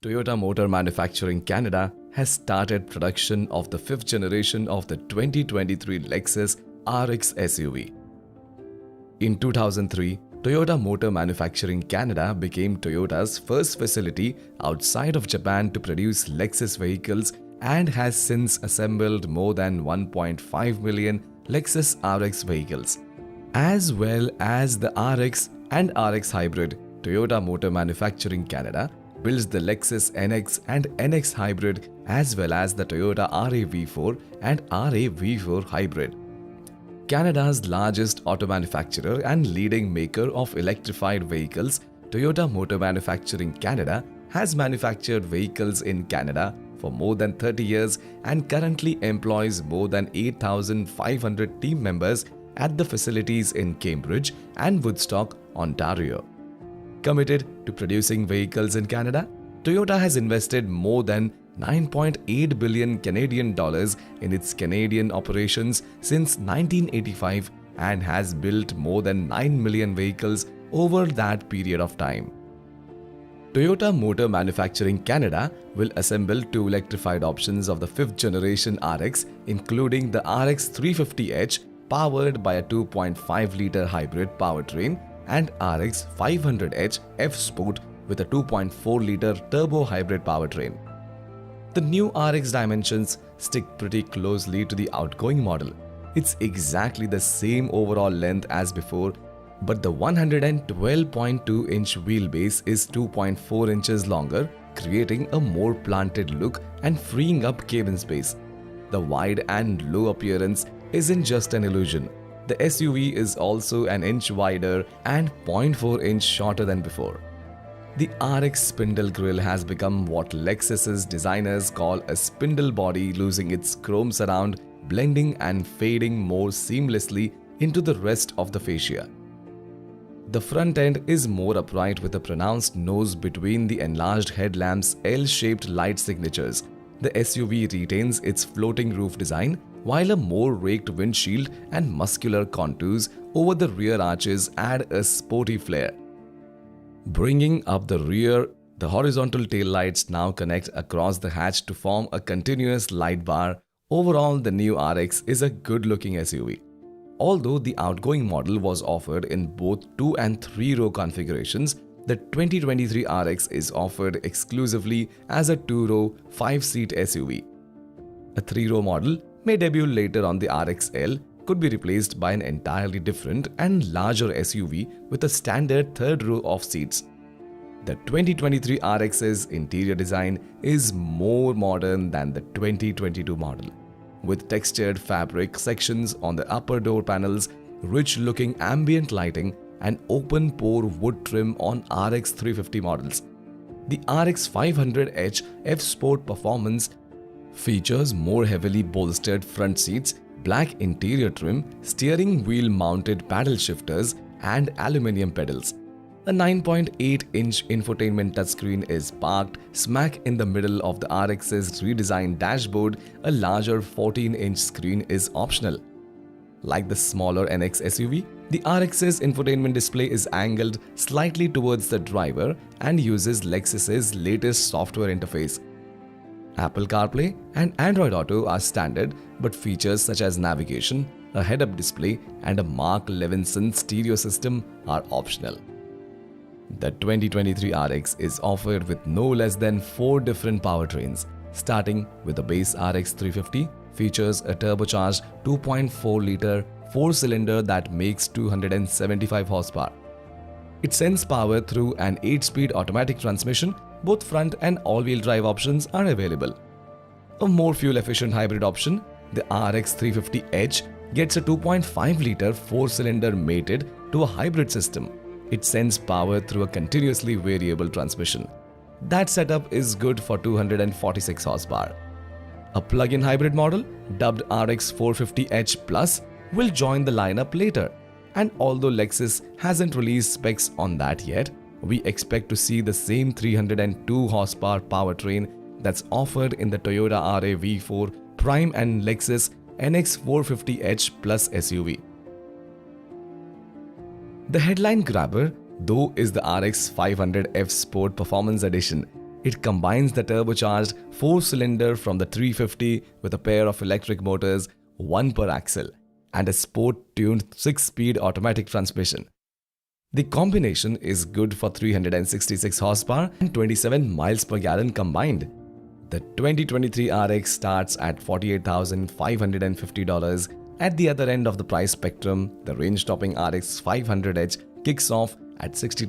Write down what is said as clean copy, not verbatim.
Toyota Motor Manufacturing Canada has started production of the fifth generation of the 2023 Lexus RX SUV. In 2003, Toyota Motor Manufacturing Canada became Toyota's first facility outside of Japan to produce Lexus vehicles and has since assembled more than 1.5 million Lexus RX vehicles. As well as the RX and RX Hybrid, Toyota Motor Manufacturing Canada builds the Lexus NX and NX Hybrid as well as the Toyota RAV4 and RAV4 Hybrid. Canada's largest auto manufacturer and leading maker of electrified vehicles, Toyota Motor Manufacturing Canada has manufactured vehicles in Canada for more than 30 years and currently employs more than 8,500 team members at the facilities in Cambridge and Woodstock, Ontario. Committed to producing vehicles in Canada, Toyota has invested more than 9.8 billion Canadian dollars in its Canadian operations since 1985 and has built more than 9 million vehicles over that period of time. Toyota Motor Manufacturing Canada will assemble two electrified options of the 5th generation RX, including the RX 350h powered by a 2.5-litre hybrid powertrain and RX 500h F-Sport with a 2.4-litre turbo hybrid powertrain. The new RX dimensions stick pretty closely to the outgoing model. It's exactly the same overall length as before, but the 112.2-inch wheelbase is 2.4 inches longer, creating a more planted look and freeing up cabin space. The wide and low appearance isn't just an illusion. The SUV is also an inch wider and 0.4 inch shorter than before. The RX spindle grille has become what Lexus's designers call a spindle body, losing its chrome surround, blending and fading more seamlessly into the rest of the fascia. The front end is more upright with a pronounced nose between the enlarged headlamp's L-shaped light signatures. The SUV retains its floating roof design, while a more raked windshield and muscular contours over the rear arches add a sporty flair. Bringing up the rear, the horizontal taillights now connect across the hatch to form a continuous light bar. Overall, the new RX is a good-looking SUV. Although the outgoing model was offered in both 2- and 3-row configurations, the 2023 RX is offered exclusively as a 2-row, 5-seat SUV. A 3-row model may debut later on the RXL, could be replaced by an entirely different and larger SUV with a standard 3rd row of seats. The 2023 RX's interior design is more modern than the 2022 model, with textured fabric sections on the upper door panels, rich-looking ambient lighting, and open-pore wood trim on RX 350 models. The RX 500h F-Sport performance features more heavily bolstered front seats, black interior trim, steering wheel mounted paddle shifters, and aluminium pedals. A 9.8-inch infotainment touchscreen is parked smack in the middle of the RX's redesigned dashboard. A larger 14-inch screen is optional. Like the smaller NX SUV, the RX's infotainment display is angled slightly towards the driver and uses Lexus's latest software interface. Apple CarPlay and Android Auto are standard, but features such as navigation, a head-up display, and a Mark Levinson stereo system are optional. The 2023 RX is offered with no less than 4 different powertrains, starting with the base RX 350, features a turbocharged 2.4-litre 4-cylinder that makes 275 horsepower. It sends power through an 8-speed automatic transmission. Both front and all-wheel drive options are available. A more fuel-efficient hybrid option, the RX 350h, gets a 2.5-litre 4-cylinder mated to a hybrid system. It sends power through a continuously variable transmission. That setup is good for 246 horsepower. A plug-in hybrid model, dubbed RX 450h Plus, will join the lineup later. And although Lexus hasn't released specs on that yet, we expect to see the same 302 horsepower powertrain that's offered in the Toyota RAV4 Prime and Lexus NX 450h Plus SUV. The headline grabber, though, is the RX 500 F Sport Performance Edition. It combines the turbocharged 4-cylinder from the 350 with a pair of electric motors, one per axle, and a sport-tuned 6-speed automatic transmission. The combination is good for 366 horsepower and 27 miles per gallon combined. The 2023 RX starts at $48,550. At the other end of the price spectrum, the range-topping RX 500h kicks off at $62,000.